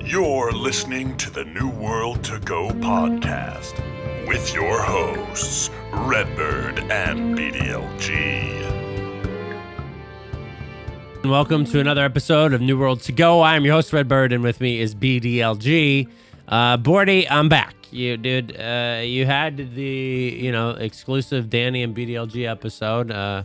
You're listening to the New World to Go podcast with your hosts, Redbyrd and BDLG. Welcome to another episode of New World to Go. I'm your host, Redbyrd, and with me is BDLG. Bordy, I'm back. You had the, exclusive Danny and BDLG episode.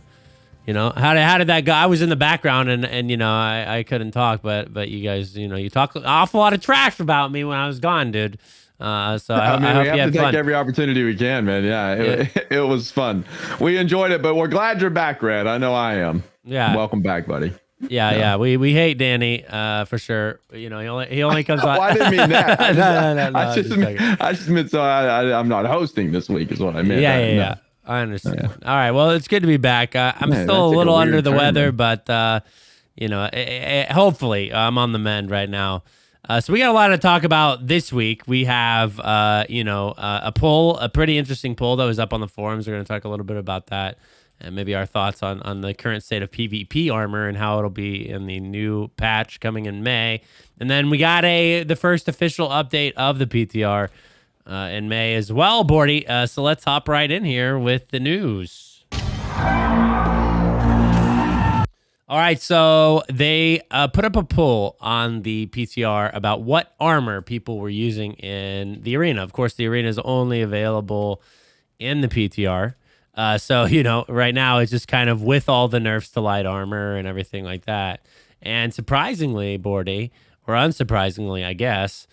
How did that go? I was in the background and I couldn't talk, but you guys, you talk an awful lot of trash about me when I was gone, dude. So I hope we you have had to fun. take every opportunity we can, man. Yeah, it was fun. We enjoyed it, but we're glad you're back, Red. I know I am. Yeah. Welcome back, buddy. Yeah. We hate Danny for sure. He only comes on. Well, I didn't mean that. No, I just meant so I'm not hosting this week is what I meant. Yeah. I understand. Yeah. All right. Well, it's good to be back. I'm still a little under the weather, but hopefully I'm on the mend right now. So we got a lot to talk about this week. We have a poll, a pretty interesting poll that was up on the forums. We're going to talk a little bit about that and maybe our thoughts on the current state of PvP armor and how it'll be in the new patch coming in May. And then we got the first official update of the PTR in May as well, Bordy. So let's hop right in here with the news. All right, so they put up a poll on the PTR about what armor people were using in the arena. Of course, the arena is only available in the PTR. So, right now it's just kind of with all the nerfs to light armor and everything like that. And surprisingly, Bordy, or unsurprisingly, I guess,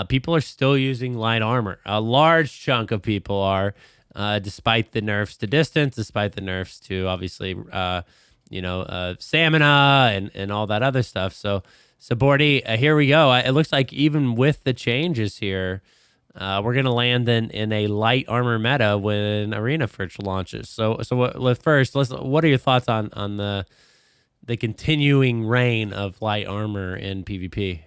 people are still using light armor. A large chunk of people are, despite the nerfs to distance, despite the nerfs to obviously, stamina and all that other stuff. So Bordy, here we go. It looks like even with the changes here, we're going to land in a light armor meta when Arena first launches. So what are your thoughts on the continuing reign of light armor in PvP?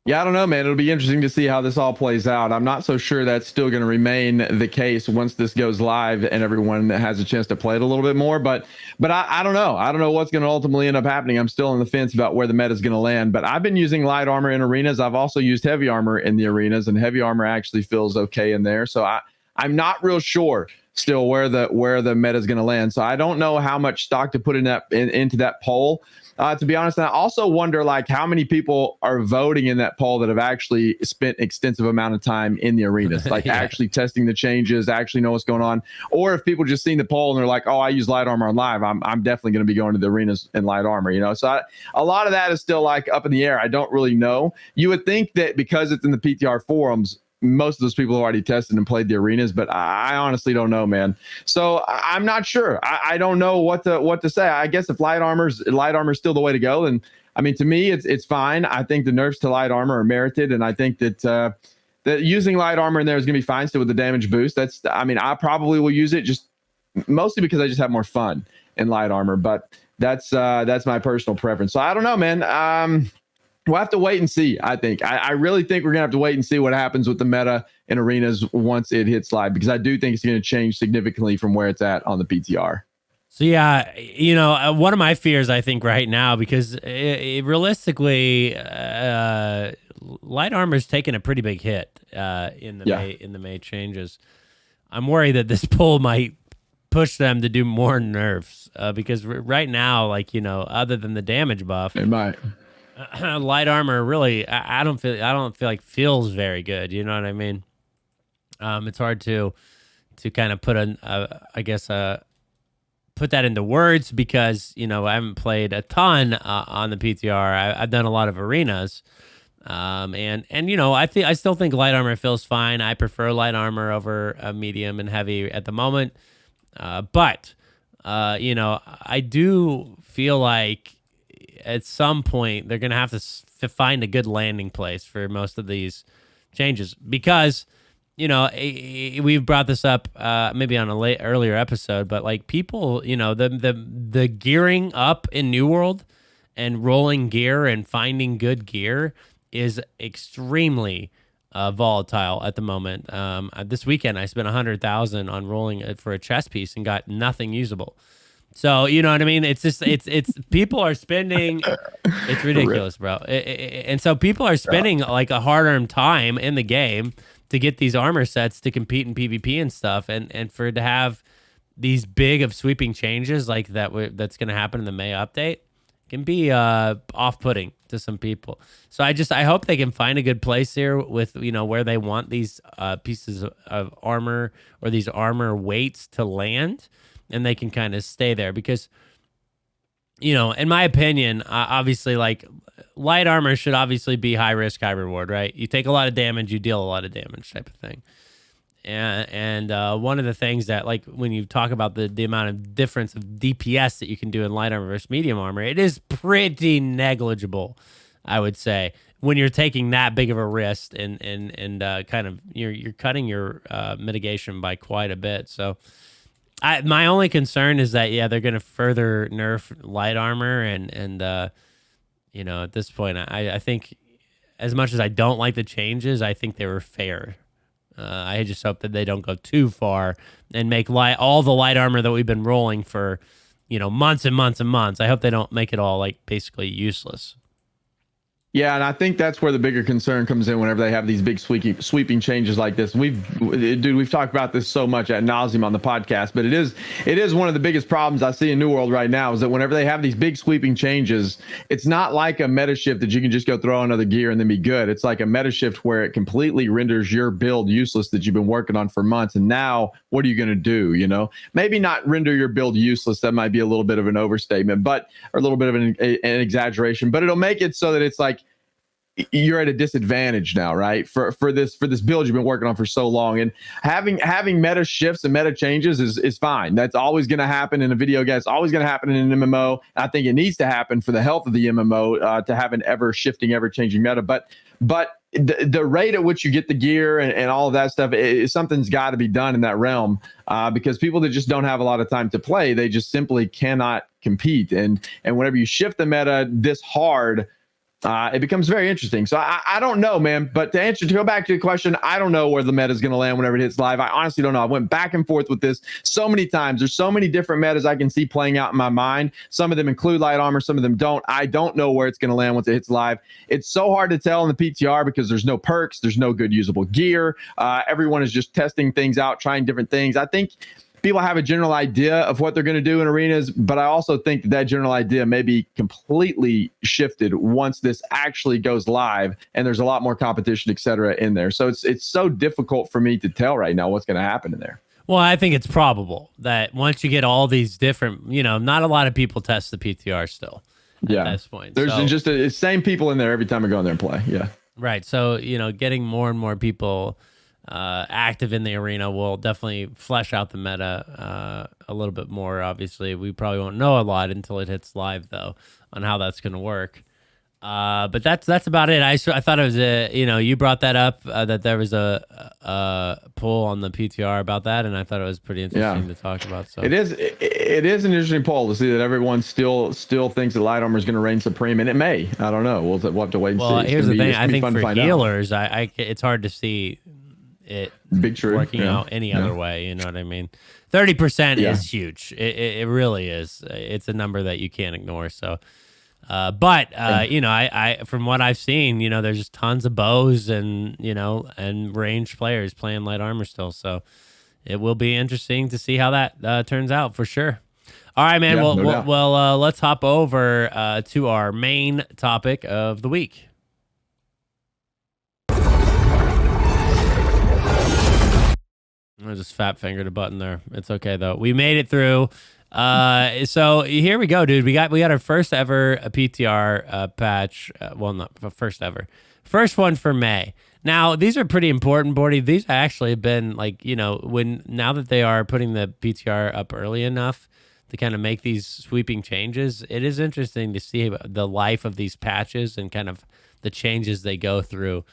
Yeah, I don't know, man. It'll be interesting to see how this all plays out. I'm not so sure that's still going to remain the case once this goes live and everyone has a chance to play it a little bit more. But I don't know. I don't know what's going to ultimately end up happening. I'm still on the fence about where the meta is going to land. But I've been using light armor in arenas. I've also used heavy armor in the arenas, and heavy armor actually feels okay in there. So I'm not real sure still where the meta is going to land. So I don't know how much stock to put into that poll. To be honest, and I also wonder how many people are voting in that poll that have actually spent extensive amount of time in the arenas, actually testing the changes, actually know what's going on, or if people just seen the poll and they're like, oh, I use light armor on live, I'm definitely going to be going to the arenas in light armor, So a lot of that is still up in the air. I don't really know. You would think that because it's in the PTR forums, most of those people have already tested and played the arenas, but I honestly don't know, man. So I'm not sure. I don't know what to say. I guess if light armor is still the way to go, then to me it's fine. I think the nerfs to light armor are merited, and I think that using light armor in there is going to be fine still with the damage boost. I probably will use it just mostly because I just have more fun in light armor, but that's my personal preference. So I don't know, man. We'll have to wait and see, I think. I really think we're going to have to wait and see what happens with the meta in arenas once it hits live, because I do think it's going to change significantly from where it's at on the PTR. So, yeah, one of my fears, I think, right now, because realistically, light armor's taken a pretty big hit in the May changes. I'm worried that this poll might push them to do more nerfs because right now, other than the damage buff, it might. Light armor really, I don't feel like feels very good. You know what I mean? It's hard to kind of put put that into words because I haven't played a ton on the PTR. I've done a lot of arenas, and I still think light armor feels fine. I prefer light armor over medium and heavy at the moment, but I do feel like at some point they're going to have to find a good landing place for most of these changes because, we've brought this up maybe on a earlier episode, but people, the gearing up in New World and rolling gear and finding good gear is extremely volatile at the moment. This weekend I spent $100,000 on rolling it for a chess piece and got nothing usable. So, you know what I mean? It's just, it's people are spending, it's ridiculous, bro. And so people are spending like a hard-earned time in the game to get these armor sets to compete in PvP and stuff. And for it to have these big of sweeping changes like that's going to happen in the May update can be off-putting to some people. So I hope they can find a good place here with, you know, where they want these pieces of armor or these armor weights to land, and they can kind of stay there because, you know, in my opinion, obviously, like, light armor should obviously be high risk, high reward, right? You take a lot of damage, you deal a lot of damage type of thing. And one of the things that, like, when you talk about the amount of difference of DPS that you can do in light armor versus medium armor, it is pretty negligible, I would say, when you're taking that big of a risk and kind of you're cutting your mitigation by quite a bit. So my only concern is that, yeah, they're going to further nerf light armor and you know, at this point, I think, as much as I don't like the changes, I think they were fair. I just hope that they don't go too far and make all the light armor that we've been rolling for, you know, months and months and months. I hope they don't make it all, like, basically useless. Yeah, and I think that's where the bigger concern comes in whenever they have these big sweeping changes like this. We've talked about this so much ad nauseum on the podcast, but it is one of the biggest problems I see in New World right now is that whenever they have these big sweeping changes, it's not like a meta shift that you can just go throw another gear and then be good. It's like a meta shift where it completely renders your build useless that you've been working on for months. And now what are you going to do? You know, maybe not render your build useless. That might be a little bit of an overstatement, or a little bit of an exaggeration, but it'll make it so that it's like, you're at a disadvantage now, right? For this build you've been working on for so long, and having meta shifts and meta changes is fine. That's always going to happen in a video game. It's always going to happen in an MMO. I think it needs to happen for the health of the MMO to have an ever shifting, ever changing meta. But the rate at which you get the gear and all of that stuff, something's got to be done in that realm because people that just don't have a lot of time to play, they just simply cannot compete. And whenever you shift the meta this hard, it becomes very interesting. So I don't know, man. But to go back to the question, I don't know where the meta is going to land whenever it hits live. I honestly don't know. I went back and forth with this so many times. There's so many different metas I can see playing out in my mind. Some of them include light armor. Some of them don't. I don't know where it's going to land once it hits live. It's so hard to tell in the PTR because there's no perks. There's no good usable gear. Everyone is just testing things out, trying different things. I think people have a general idea of what they're going to do in arenas, but I also think that general idea may be completely shifted once this actually goes live and there's a lot more competition, et cetera, in there. So it's so difficult for me to tell right now what's going to happen in there. Well, I think it's probable that once you get all these different, you know, not a lot of people test the PTR still at this point. There's just the same people in there every time I go in there and play. Yeah. Right. So, you know, getting more and more people active in the arena will definitely flesh out the meta a little bit more. Obviously, we probably won't know a lot until it hits live, though, on how that's going to work. But that's about it. I thought it was you brought that up that there was a poll on the PTR about that, and I thought it was pretty interesting to talk about. So it is an interesting poll to see that everyone still thinks that light armor is going to reign supreme, and it may. I don't know. We'll have to wait and see. Well, here's the thing. I think for healers, it's hard to see it working out any other way. You know what I mean? 30% is huge. It really is. It's a number that you can't ignore. So. I from what I've seen, you know, there's just tons of bows and, you know, and ranged players playing light armor still. So it will be interesting to see how that turns out for sure. All right, man. Let's hop over to our main topic of the week. I just fat fingered a button there. It's okay though. We made it through. So here we go, dude. We got our first ever PTR patch. Not first ever. First one for May. Now these are pretty important, Bordy. These actually have been like, you know, now that they are putting the PTR up early enough to kind of make these sweeping changes, it is interesting to see the life of these patches and kind of the changes they go through.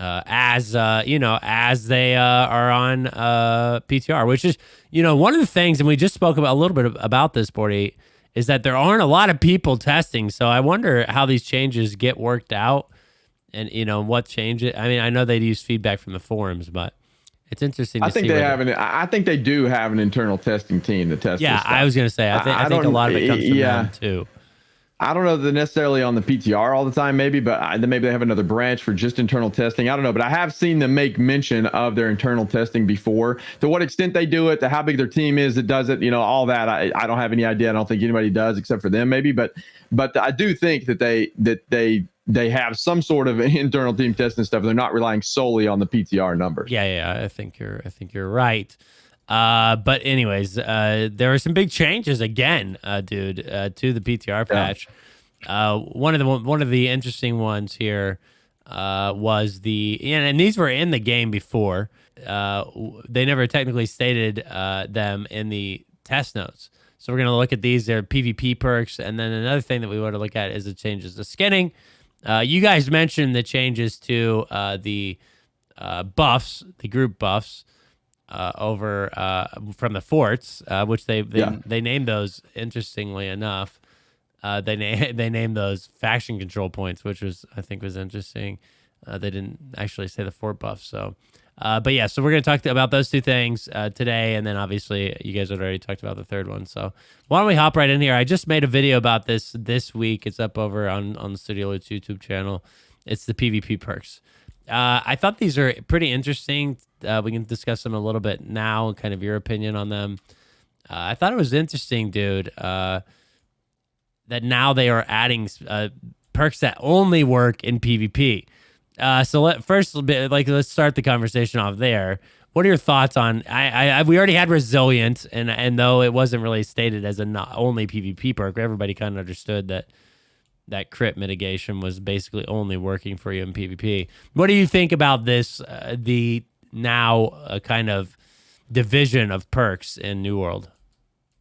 As they are on PTR, which is, you know, one of the things, and we just spoke about a little bit about this, Bordy, is that there aren't a lot of people testing. So I wonder how these changes get worked out and, you know, what changes. I mean, I know they'd use feedback from the forums, but It's interesting to I think see. I think they do have an internal testing team to test. Yeah, this stuff. I was gonna say. I think a lot of it comes from them too. I don't know that they're necessarily on the PTR all the time, maybe, but maybe they have another branch for just internal testing. I don't know, but I have seen them make mention of their internal testing before. To what extent they do it, to how big their team is that does it, all that. I don't have any idea. I don't think anybody does except for them, maybe. But I do think that they have some sort of internal team testing stuff. They're not relying solely on the PTR numbers. Yeah. I think you're right. But anyways, there are some big changes again, dude, to the PTR patch. Yeah. One of the interesting ones here was and these were in the game before. They never technically stated them in the test notes. So we're gonna look at these. They're PvP perks, and then another thing that we want to look at is the changes to skinning. You guys mentioned the changes to the buffs, the group buffs. Over from the forts, which they named those, interestingly enough. They named those faction control points, which I think was interesting. They didn't actually say the fort buff. So, but yeah, so we're going to talk about those two things today, and then obviously you guys had already talked about the third one. So why don't we hop right in here? I just made a video about this week. It's up over on the Studio Loot's YouTube channel. It's the PvP perks. I thought these are pretty interesting. We can discuss them a little bit now, kind of your opinion on them. I thought it was interesting, dude, that now they are adding perks that only work in PvP. So let's start the conversation off there. What are your thoughts on? We already had resilient, and though it wasn't really stated as a not only PvP perk, everybody kind of understood that crit mitigation was basically only working for you in PvP. What do you think about this? The now kind of division of perks in New World.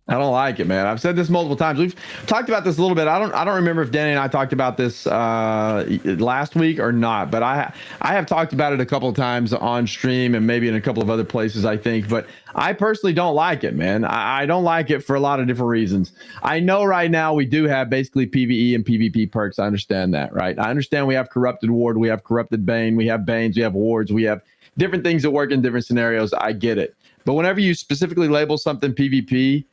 I don't like it, man. I've said this multiple times. We've talked about this a little bit. I don't remember if Danny and I talked about this last week or not, but I have talked about it a couple of times on stream and maybe in a couple of other places, I think. But I personally don't like it, man. I don't like it for a lot of different reasons. I know right now we do have basically PvE and PvP perks. I understand that, right? I understand we have Corrupted Ward, we have Corrupted Bane, we have Banes, we have Wards, we have different things that work in different scenarios. I get it. But whenever you specifically label something PvP,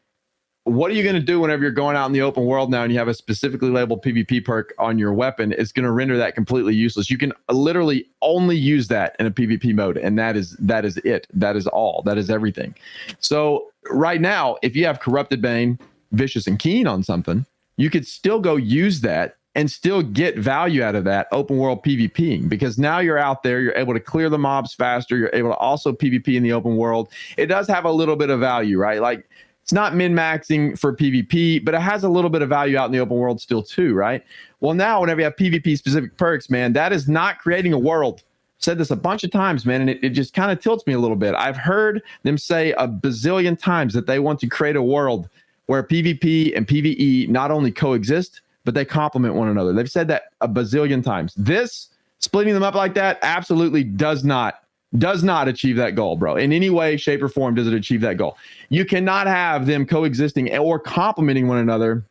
what are you going to do whenever you're going out in the open world now and you have a specifically labeled PvP perk on your weapon? It's going to render that completely useless. You can literally only use that in a PvP mode, and that is it. That is all. That is everything. So right now, if you have Corrupted Bane, Vicious, and Keen on something, you could still go use that and still get value out of that open world PvPing, because now you're out there, you're able to clear the mobs faster, you're able to also PvP in the open world. It does have a little bit of value, right? Like, it's not min-maxing for PvP, but it has a little bit of value out in the open world still too, right? Well, now whenever you have PvP-specific perks, man, that is not creating a world. I've said this a bunch of times, man, and it just kind of tilts me a little bit. I've heard them say a bazillion times that they want to create a world where PvP and PvE not only coexist, but they complement one another. They've said that a bazillion times. This, splitting them up like that, absolutely does not achieve that goal, bro. In any way, shape, or form does it achieve that goal. You cannot have them coexisting or complementing one another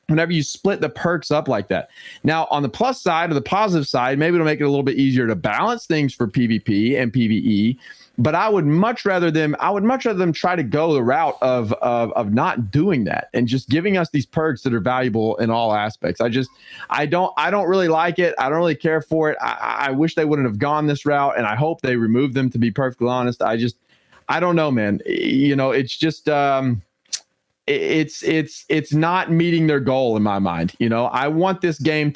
whenever you split the perks up like that. Now, on the plus side or the positive side, maybe it'll make it a little bit easier to balance things for PvP and PvE. But I would much rather them try to go the route of not doing that and just giving us these perks that are valuable in all aspects. I don't really like it. I don't really care for it. I wish they wouldn't have gone this route, and I hope they removed them, to be perfectly honest. I don't know, man. It's just it's not meeting their goal in my mind. I want this game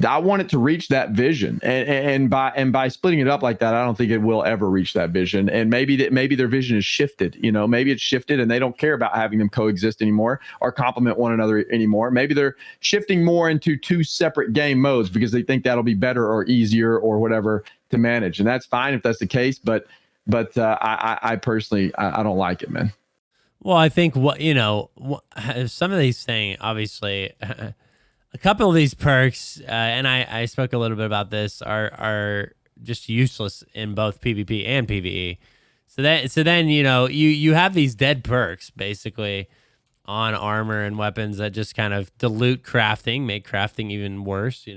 I want it to reach that vision, and by splitting it up like that, I don't think it will ever reach that vision. And maybe their vision is shifted. Maybe it's shifted, and they don't care about having them coexist anymore or complement one another anymore. Maybe they're shifting more into two separate game modes because they think that'll be better or easier or whatever to manage, and that's fine if that's the case. But I personally I don't like it, man. Well, I think some of these things, obviously. A couple of these perks, and I spoke a little bit about this, are just useless in both PvP and PvE. So then you have these dead perks basically on armor and weapons that just kind of dilute crafting, make crafting even worse.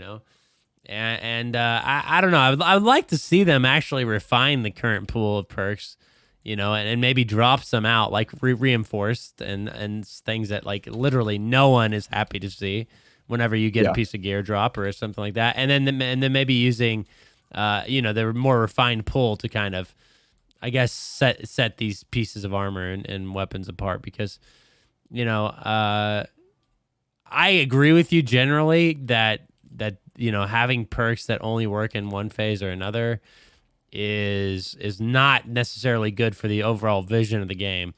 And I don't know. I would like to see them actually refine the current pool of perks, and maybe drop some out, like reinforced and things that like literally no one is happy to see whenever you get a piece of gear drop or something like that. And then maybe using, the more refined pool to kind of, I guess, set these pieces of armor and weapons apart because, I agree with you generally that having perks that only work in one phase or another is not necessarily good for the overall vision of the game.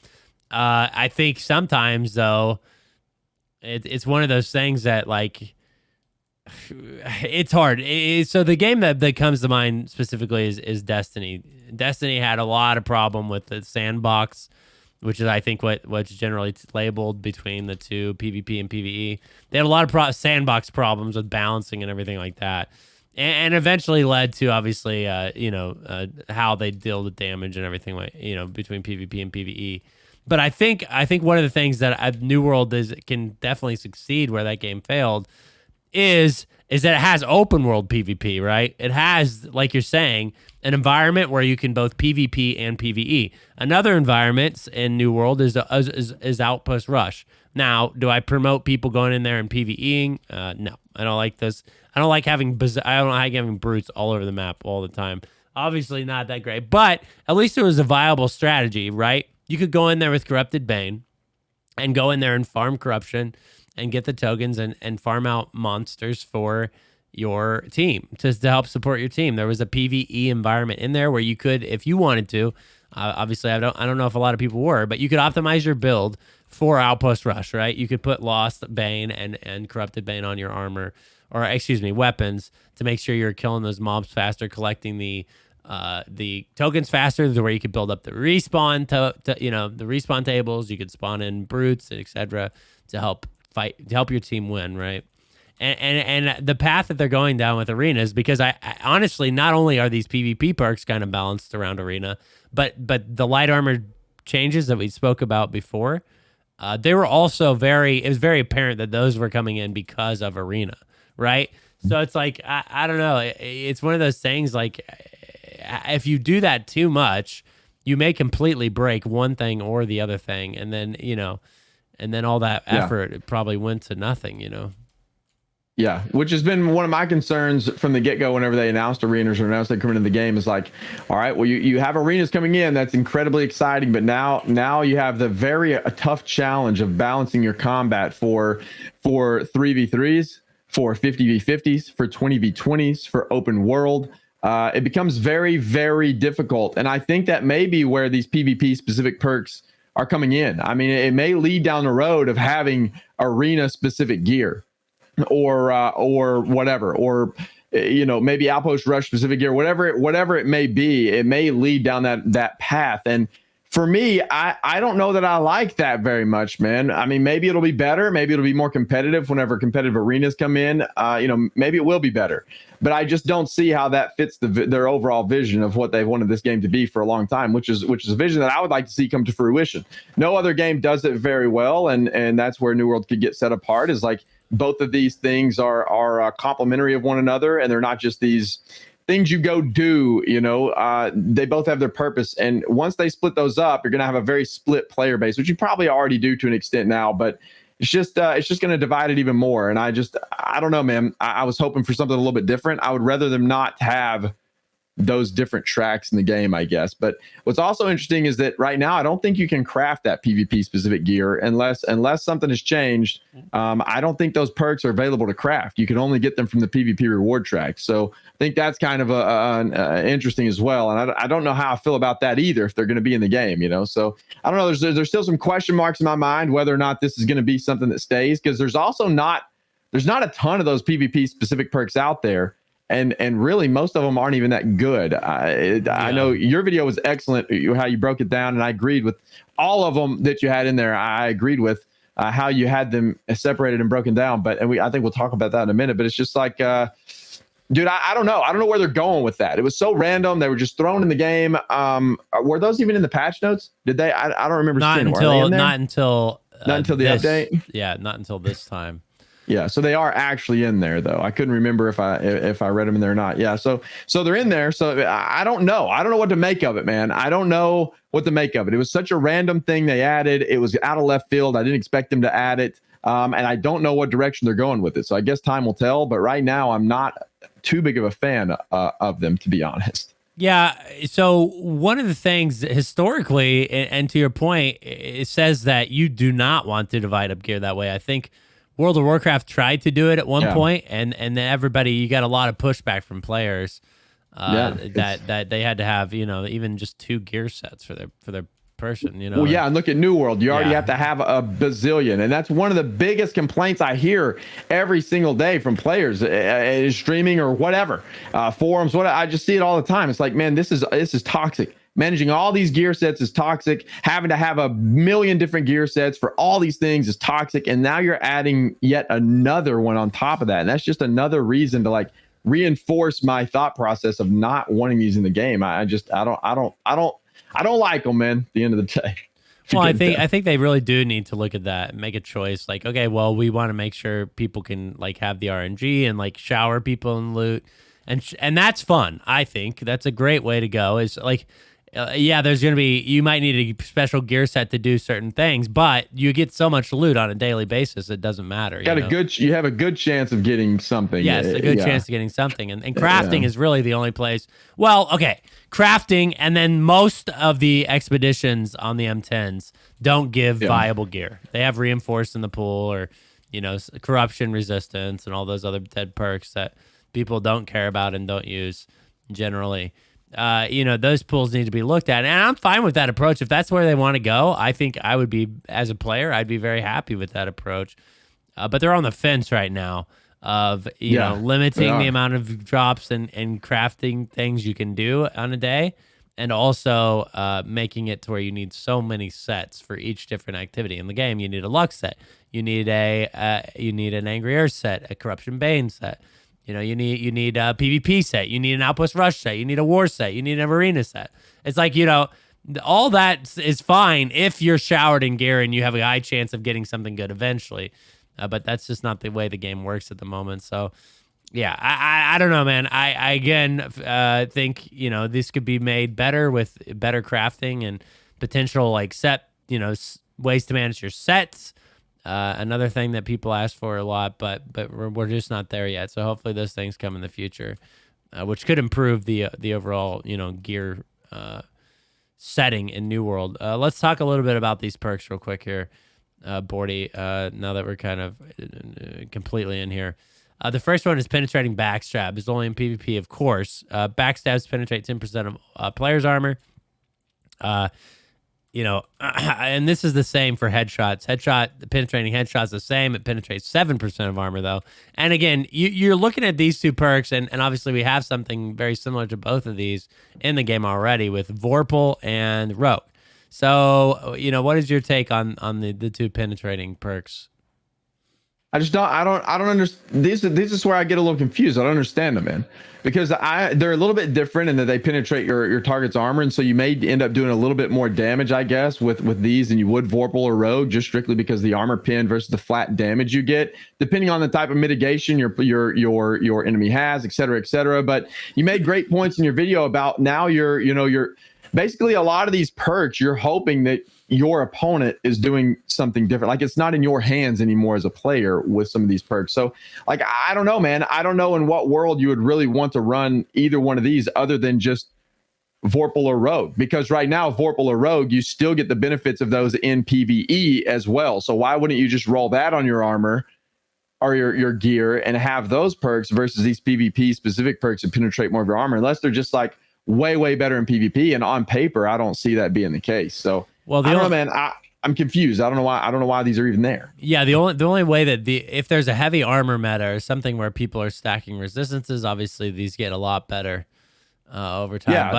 I think sometimes though, it's one of those things that like it's hard. So the game that comes to mind specifically is Destiny. Destiny had a lot of problem with the sandbox, which is I think what's generally labeled between the two, PvP and PvE. They had a lot of sandbox problems with balancing and everything like that, and eventually led to obviously how they deal with damage and everything like between PvP and PvE. But I think one of the things that New World can definitely succeed where that game failed is that it has open world PvP, right? It has, like you're saying, an environment where you can both PvP and PvE. Another environment in New World is Outpost Rush. Now, do I promote people going in there and PvEing? No, I don't like this. I don't like having brutes all over the map all the time. Obviously not that great, but at least it was a viable strategy, right? You could go in there with Corrupted Bane and go in there and farm corruption and get the tokens and farm out monsters for your team to help support your team. There was a PvE environment in there where you could, if you wanted to, obviously I don't know if a lot of people were, but you could optimize your build for Outpost Rush, right? You could put Lost Bane and Corrupted Bane on your armor, or weapons, to make sure you're killing those mobs faster, collecting the tokens faster, to where you could build up the respawn the respawn tables. You could spawn in brutes, etc., to help your team win, right? And the path that they're going down with arenas, because I honestly, not only are these PvP perks kind of balanced around arena, but the light armor changes that we spoke about before, they were also it was very apparent that those were coming in because of arena, right? So it's like, I don't know. It's one of those things, like, if you do that too much, you may completely break one thing or the other thing. And then, all that effort, it probably went to nothing, Yeah, which has been one of my concerns from the get-go whenever they announced arenas or announced they're coming into the game, is like, all right, well, you have arenas coming in. That's incredibly exciting. But now you have the very tough challenge of balancing your combat for 3v3s, for 50v50s, for 20v20s, for open world. It becomes very, very difficult. And I think that may be where these PvP specific perks are coming in. I mean, it may lead down the road of having arena specific gear, or whatever, or maybe Outpost Rush specific gear, whatever it may be. It may lead down that path. And for me, I don't know that I like that very much, man. I mean, maybe it'll be better. Maybe it'll be more competitive whenever competitive arenas come in. Maybe it will be better. But I just don't see how that fits their overall vision of what they've wanted this game to be for a long time, which is a vision that I would like to see come to fruition. No other game does it very well, and that's where New World could get set apart. Is like, both of these things are complementary of one another, and they're not just these things you go do. They both have their purpose, and once they split those up, you're going to have a very split player base, which you probably already do to an extent now, but it's just going to divide it even more. And I don't know, man. I was hoping for something a little bit different. I would rather them not have those different tracks in the game, I guess. But what's also interesting is that right now I don't think you can craft that PvP specific gear unless something has changed. I don't think those perks are available to craft. You can only get them from the PvP reward track. So I think that's kind of interesting as well. And I don't know how I feel about that either, if they're going to be in the game, So I don't know. There's still some question marks in my mind whether or not this is going to be something that stays, because there's not a ton of those PvP specific perks out there. And really, most of them aren't even that good. I know your video was excellent, how you broke it down, and I agreed with all of them that you had in there. I agreed with how you had them separated and broken down. But I think we'll talk about that in a minute. But it's just like, dude, I don't know. I don't know where they're going with that. It was so random. They were just thrown in the game. Were those even in the patch notes? Did they? I don't remember. Not until the update. Yeah, not until this time. Yeah, so they are actually in there though. I couldn't remember if I read them in there or not. Yeah, so they're in there. So I don't know. I don't know what to make of it, man. I don't know what to make of it. It was such a random thing they added. It was out of left field. I didn't expect them to add it, and I don't know what direction they're going with it. So I guess time will tell. But right now, I'm not too big of a fan of them, to be honest. Yeah. So one of the things historically, and to your point, it says that you do not want to divide up gear that way. I think World of Warcraft tried to do it at one point, and then everybody, you got a lot of pushback from players that they had to have, even just 2 gear sets for their person, Well, yeah, and look at New World. You already have to have a bazillion, and that's one of the biggest complaints I hear every single day from players, streaming or whatever, forums. I just see it all the time. It's like, man, this is toxic. Managing all these gear sets is toxic. Having to have a million different gear sets for all these things is toxic, and now you're adding yet another one on top of that, and that's just another reason to reinforce my thought process of not wanting these in the game. I don't like them, man, at the end of the day. Well, I think they really do need to look at that and make a choice. Like, okay, well, we want to make sure people can have the RNG and shower people and loot, and that's fun. I think that's a great way to go. Is there's going to be, you might need a special gear set to do certain things, but you get so much loot on a daily basis, it doesn't matter. You have a good chance of getting something. Yes, a good chance of getting something. And crafting is really the only place. Well, okay, crafting, and then most of the expeditions on the M10s don't give viable gear. They have reinforced in the pool or, corruption resistance and all those other dead perks that people don't care about and don't use generally. Those pools need to be looked at, and I'm fine with that approach. If that's where they want to go, I think I would be, as a player, I'd be very happy with that approach. But they're on the fence right now of, limiting the amount of drops and crafting things you can do on a day, and also making it to where you need so many sets for each different activity in the game. You need a luck set, you need an Angry Earth set, a Corruption Bane set. You need a PvP set. You need an Outpost Rush set. You need a War set. You need an Arena set. It's like, all that is fine if you're showered in gear and you have a high chance of getting something good eventually. But that's just not the way the game works at the moment. So, yeah, I don't know, man. I again think, this could be made better with better crafting and potential set, ways to manage your sets. Another thing that people ask for a lot, but we're just not there yet. So hopefully those things come in the future, which could improve the overall gear setting in New World. Let's talk a little bit about these perks real quick here, Bordy. Now that we're kind of completely in here, the first one is penetrating backstab. It's only in PvP, of course. Backstabs penetrate 10% of players' armor. And this is the same for headshots. Penetrating headshots the same. It penetrates 7% of armor, though. And again, you're looking at these 2 perks, and obviously we have something very similar to both of these in the game already with Vorpal and Rogue. So, what is your take on the 2 penetrating perks? I don't understand. This is where I get a little confused. I don't understand them, man, because they're a little bit different in that they penetrate your target's armor, and so you may end up doing a little bit more damage, I guess, with these than you would Vorpal or Rogue, just strictly because the armor pin versus the flat damage you get, depending on the type of mitigation your enemy has, et cetera, et cetera. But you made great points in your video about now you're basically a lot of these perks, you're hoping that your opponent is doing something different. Like, it's not in your hands anymore as a player with some of these perks. So, I don't know, man. I don't know in what world you would really want to run either one of these other than just Vorpal or Rogue. Because right now, Vorpal or Rogue, you still get the benefits of those in PvE as well. So why wouldn't you just roll that on your armor or your gear and have those perks versus these PvP specific perks that penetrate more of your armor? Unless they're just way, way better in PvP. And on paper, I don't see that being the case. So, well, I don't know, man. I'm confused. I don't know why these are even there. Yeah, the only way that if there's a heavy armor meta or something where people are stacking resistances, obviously these get a lot better over time. Yeah,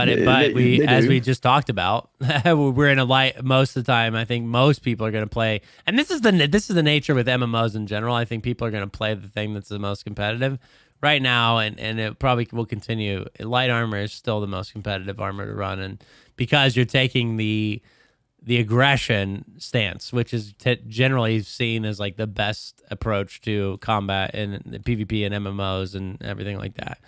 as we just talked about, we're in a light most of the time. I think most people are going to play, and this is the nature with MMOs in general. I think people are going to play the thing that's the most competitive right now, and it probably will continue. Light armor is still the most competitive armor to run, and because you're taking the the aggression stance, which is generally seen as like the best approach to combat in the PvP and MMOs and everything like that,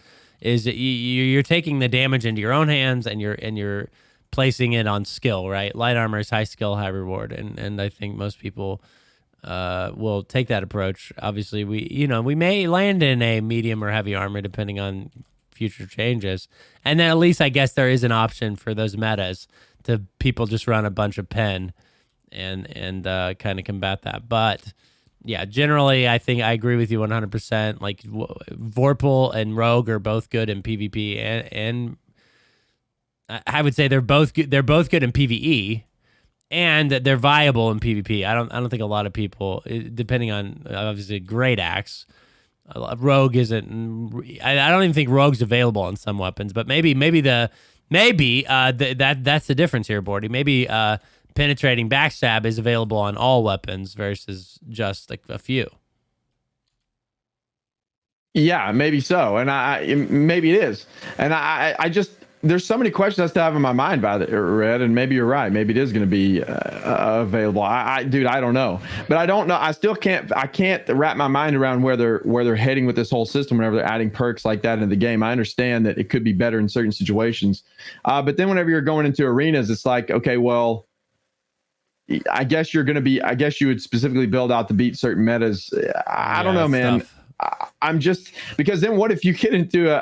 is that you're taking the damage into your own hands and you're placing it on skill, right? Light armor is high skill, high reward, and I think most people will take that approach. Obviously, we may land in a medium or heavy armor depending on future changes, and then at least I guess there is an option for those metas to people just run a bunch of pen and kind of combat that. But yeah, generally I think I agree with you 100%. Like Vorpal and Rogue are both good in PvP, and I would say they're both good. They're both good in PvE, and they're viable in PvP. I don't think a lot of people, depending on obviously great axe. Rogue isn't. I don't even think Rogue's available on some weapons, but maybe that's the difference here, Bordy. Maybe penetrating backstab is available on all weapons versus just like a few. Yeah, maybe so, and maybe it is, and I just there's so many questions I still have in my mind about it, Red, and maybe you're right. Maybe it is going to be available. Dude, I don't know, but I don't know. I still can't wrap my mind around where they're heading with this whole system. Whenever they're adding perks like that into the game, I understand that it could be better in certain situations, but then whenever you're going into arenas, it's like, okay, well, I guess you would specifically build out to beat certain metas. I don't know, man. I'm just, because then what if you get into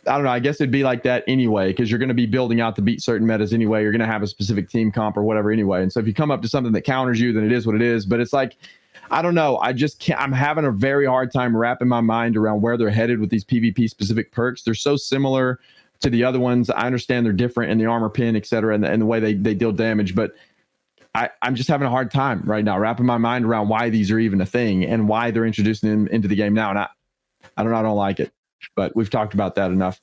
I don't know. I guess it'd be like that anyway, because you're going to be building out to beat certain metas anyway. You're going to have a specific team comp or whatever anyway. And so if you come up to something that counters you, then it is what it is. But it's like, I don't know. I just can't. I'm having a very hard time wrapping my mind around where they're headed with these PvP specific perks. They're so similar to the other ones. I understand they're different in the armor pin, et cetera, and the way they deal damage. But I'm just having a hard time right now wrapping my mind around why these are even a thing and why they're introducing them into the game now. And I don't like it. But we've talked about that enough.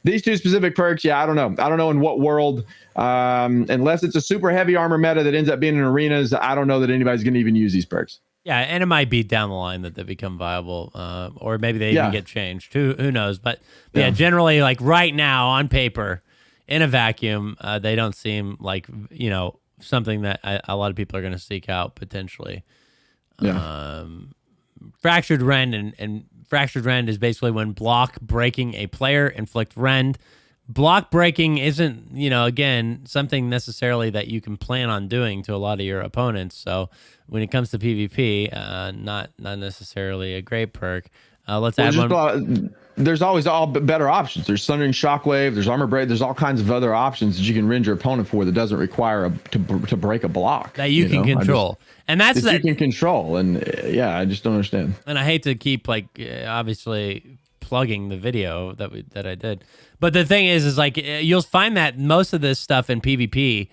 These two specific perks, I don't know in what world, unless it's a super heavy armor meta that ends up being in arenas. I don't know that anybody's going to even use these perks. Yeah, and it might be down the line that they become viable, or maybe they even get changed. Who knows? But generally, like right now on paper, in a vacuum, they don't seem like something that a lot of people are going to seek out potentially. Yeah. Fractured Rend and Fractured Rend is basically when block breaking a player inflict rend. Block breaking isn't, again, something necessarily that you can plan on doing to a lot of your opponents. So when it comes to PvP, not necessarily a great perk. Let's add one. There's always better options. There's Sundering Shockwave. There's Armor Break. There's all kinds of other options that you can rend your opponent for that doesn't require to break a block that you can control. And that's that you can control. And I just don't understand. And I hate to keep obviously plugging the video that I did, but the thing is like you'll find that most of this stuff in PvP,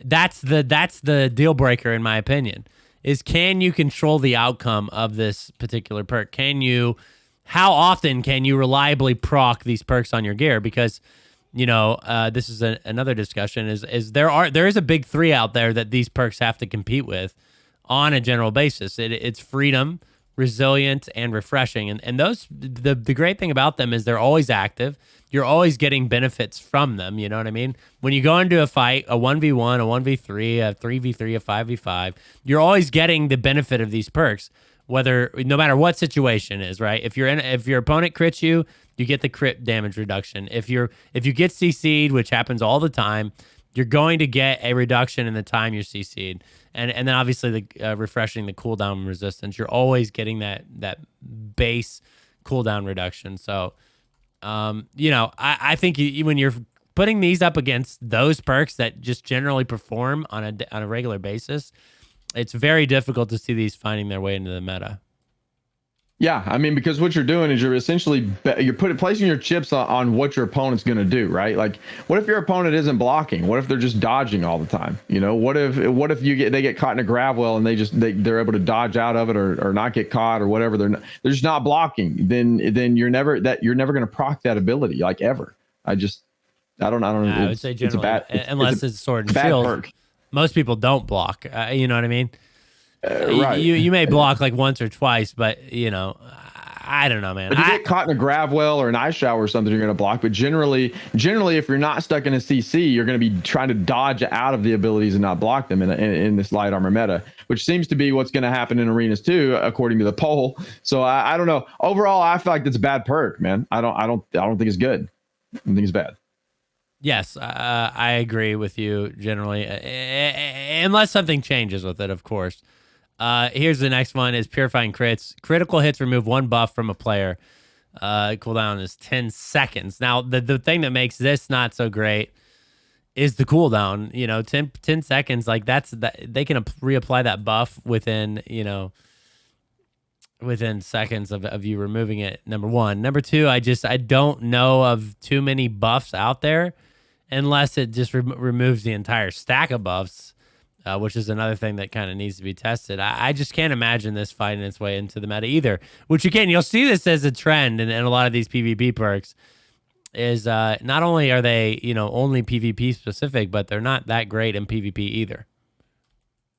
that's the deal breaker in my opinion. Is can you control the outcome of this particular perk? How often can you reliably proc these perks on your gear? Because, this is another discussion is there is a big three out there that these perks have to compete with on a general basis. It's freedom, resilient, and refreshing. And those, the great thing about them is they're always active. You're always getting benefits from them. You know what I mean? When you go into a fight, a 1v1, a 1v3, a 3v3, a 5v5, you're always getting the benefit of these perks. No matter what situation is, right? If your opponent crits you, you get the crit damage reduction. If you get CC'd, which happens all the time, you're going to get a reduction in the time you're CC'd. And then obviously the refreshing the cooldown resistance. You're always getting that base cooldown reduction. So, I think when you're putting these up against those perks that just generally perform on a regular basis, it's very difficult to see these finding their way into the meta. Yeah, I mean, because what you're doing is you're essentially placing your chips on what your opponent's going to do, right? Like, what if your opponent isn't blocking? What if they're just dodging all the time? What if they get caught in a grab well and they're able to dodge out of it or not get caught or whatever? They're just not blocking. Then you're never going to proc that ability like ever. I don't know. I would say generally, unless it's sword and shield. Perk. Most people don't block. You know what I mean? Right. You may block like once or twice, but I I don't know, man. If you get caught in a grav well or an ice shower or something, you're going to block. But generally, if you're not stuck in a CC, you're going to be trying to dodge out of the abilities and not block them in this light armor meta, which seems to be what's going to happen in arenas too, according to the poll. So I don't know. Overall, I feel like that's a bad perk, man. I don't think it's good. I think it's bad. Yes, I agree with you generally, unless something changes with it, of course. Here's the next one: is Purifying Crits. Critical hits remove 1 buff from a player. Cooldown is 10 seconds. Now, the thing that makes this not so great is the cooldown. 10 seconds. Like they can reapply that buff within seconds of you removing it. Number one. Number two, I don't know of too many buffs out there, unless it just removes the entire stack of buffs. Which is another thing that kind of needs to be tested. I just can't imagine this finding its way into the meta either. Which, again, you'll see this as a trend in a lot of these PvP perks. Is not only are they only PvP specific, but they're not that great in PvP either.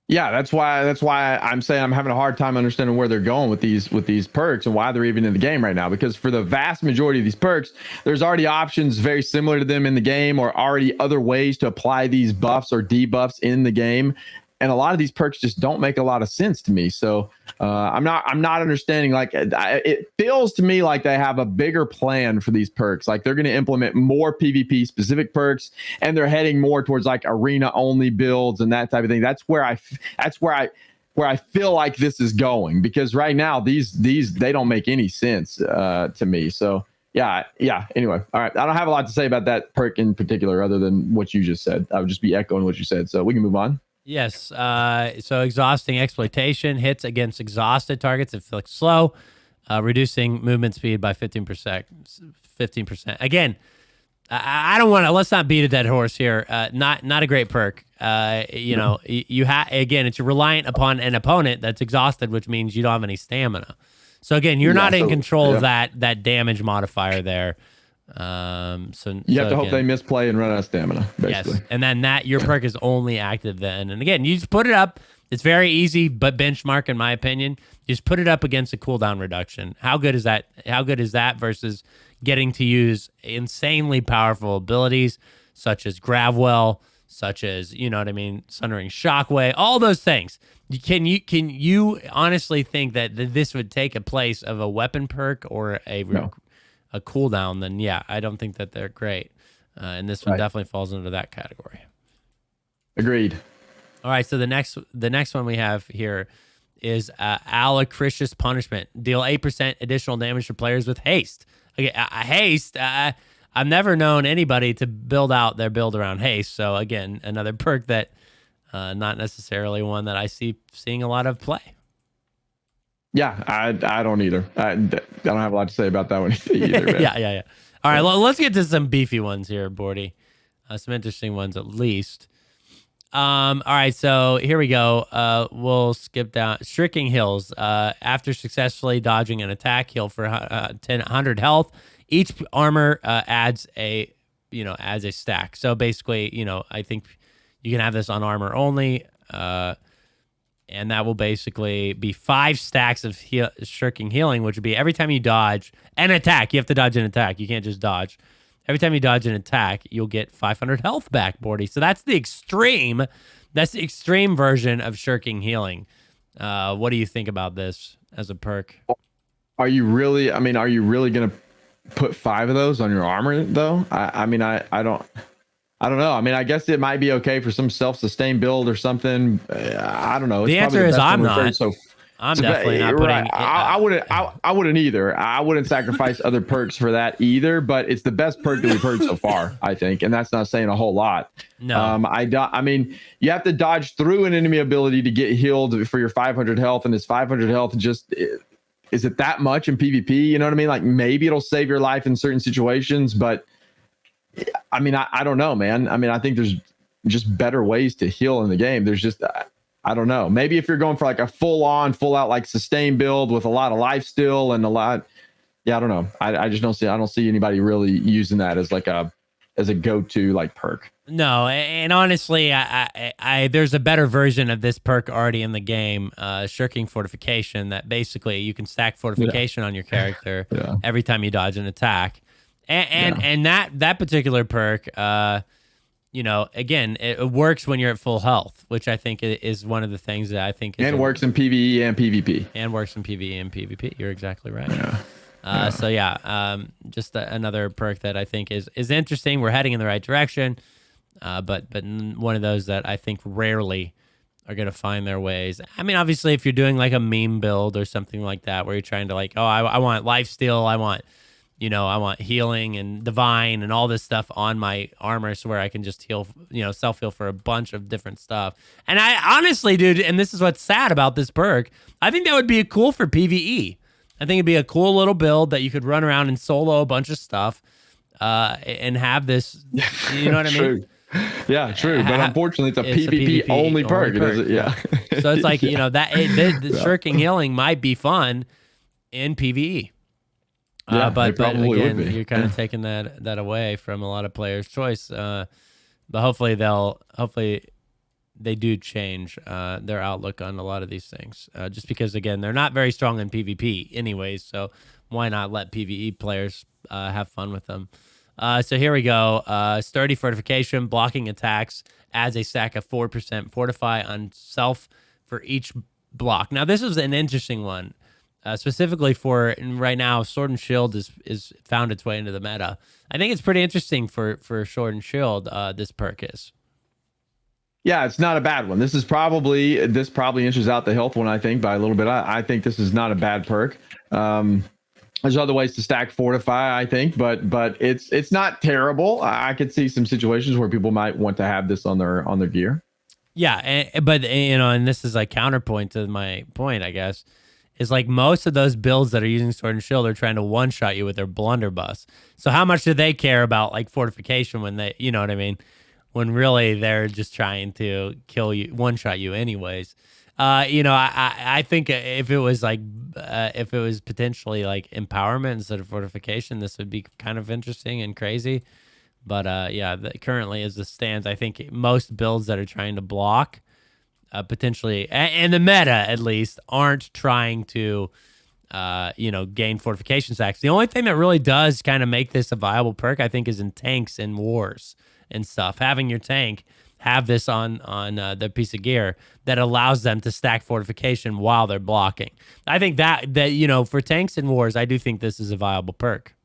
Yeah, that's why I'm saying I'm having a hard time understanding where they're going with these perks and why they're even in the game right now. Because for the vast majority of these perks, there's already options very similar to them in the game, or already other ways to apply these buffs or debuffs in the game. And a lot of these perks just don't make a lot of sense to me. So I'm not understanding. Like, it feels to me like they have a bigger plan for these perks. Like they're going to implement more PvP specific perks, and they're heading more towards like arena only builds and that type of thing. That's where I feel like this is going, because right now these they don't make any sense to me. So yeah. Anyway, all right. I don't have a lot to say about that perk in particular, other than what you just said. I would just be echoing what you said. So we can move on. Yes. So exhausting exploitation hits against exhausted targets inflict slow, reducing movement speed by 15%. 15%. Again, I don't want to. Let's not beat a dead horse here. Not a great perk. You have, again, it's reliant upon an opponent that's exhausted, which means you don't have any stamina. So again, you're not in control of that damage modifier there. So you have to hope they misplay and run out of stamina, basically. Yes. And then your perk is only active then. And again, you just put it up. It's very easy, but benchmark, in my opinion. Just put it up against a cooldown reduction. How good is that? How good is that versus getting to use insanely powerful abilities such as Gravwell, such as, Sundering Shockwave, all those things. Can you honestly think that this would take a place of a weapon perk or a cooldown? Then yeah, I don't think that they're great. And this one definitely falls into that category. Agreed. All right, so the next one we have here is Alacritious Punishment. Deal 8% additional damage to players with haste. Okay, haste. I've never known anybody to build out their build around haste. So again, another perk that not necessarily one that I seeing a lot of play. Yeah, I don't either. I don't have a lot to say about that one either. Man. Yeah. All right, let's get to some beefy ones here, Bordy. Some interesting ones at least. All right, so here we go. We'll skip down. Shrieking Hills. After successfully dodging an attack, heal for 100 health. Each armor adds a stack. So basically, I think you can have this on armor only. And that will basically be 5 stacks of shirking healing, which would be every time you dodge an attack. You have to dodge an attack. You can't just dodge. Every time you dodge an attack, you'll get 500 health back, Bordy. So that's the extreme. That's the extreme version of shirking healing. What do you think about this as a perk? Are you really going to put 5 of those on your armor, though? I don't know. I mean, I guess it might be okay for some self-sustained build or something. I don't know. The answer is I'm not. I'm definitely not putting. I wouldn't either. I wouldn't sacrifice other perks for that either. But it's the best perk that we've heard so far, I think, and that's not saying a whole lot. No. I mean, you have to dodge through an enemy ability to get healed for your 500 health, and this 500 health just is it that much in PvP? You know what I mean? Like maybe it'll save your life in certain situations, but. I mean, I don't know, man. I mean, I think there's just better ways to heal in the game. There's just, I don't know. Maybe if you're going for like a full out, like sustain build with a lot of life still and a lot. Yeah, I don't know. I just don't see anybody really using that as like a as a go-to like perk. No, and honestly, I there's a better version of this perk already in the game, shirking fortification. That basically you can stack fortification on your character every time you dodge an attack, and that particular perk, again, it works when you're at full health, which I think is one of the things that I think is works in PvE and PvP. And works in PvE and PvP. You're exactly right. Just another perk that I think is interesting. We're heading in the right direction. But one of those that I think rarely are going to find their ways. I mean, obviously, if you're doing like a meme build or something like that, where you're trying to like, I want lifesteal, I want healing and divine and all this stuff on my armor, so where I can just heal, self heal for a bunch of different stuff. And I honestly, dude, and this is what's sad about this perk, I think that would be cool for PvE. I think it'd be a cool little build that you could run around and solo a bunch of stuff, and have this. You know what I mean? Yeah, true. But unfortunately, it's a PvP only perk. So it's like, the shirking healing might be fun in PvE. But again, you're kind of taking that away from a lot of players' choice. But hopefully they do change their outlook on a lot of these things. Just because, again, they're not very strong in PvP anyways. So why not let PvE players have fun with them? So here we go. Sturdy fortification, blocking attacks, adds a stack of 4% fortify on self for each block. Now, this is an interesting one, specifically for right now. Sword and Shield is found its way into the meta. I think it's pretty interesting for Sword and Shield. This perk is. Yeah, it's not a bad one. This probably inches out the health one, I think, by a little bit. I think this is not a bad perk. There's other ways to stack fortify, I think, but it's not terrible. I could see some situations where people might want to have this on their gear. Yeah, but and this is like counterpoint to my point, I guess, is like most of those builds that are using Sword and Shield are trying to one-shot you with their blunderbuss. So how much do they care about like fortification when they, you know what I mean? When really they're just trying to kill you, one-shot you anyways. I think if it was potentially like empowerment instead of fortification, this would be kind of interesting and crazy. But currently as it stands, I think most builds that are trying to block potentially, and the meta at least, aren't trying to, gain fortification stacks. The only thing that really does kind of make this a viable perk, I think, is in tanks and wars and stuff. Having your tank have this on the piece of gear that allows them to stack fortification while they're blocking. I think that for tanks and wars, I do think this is a viable perk.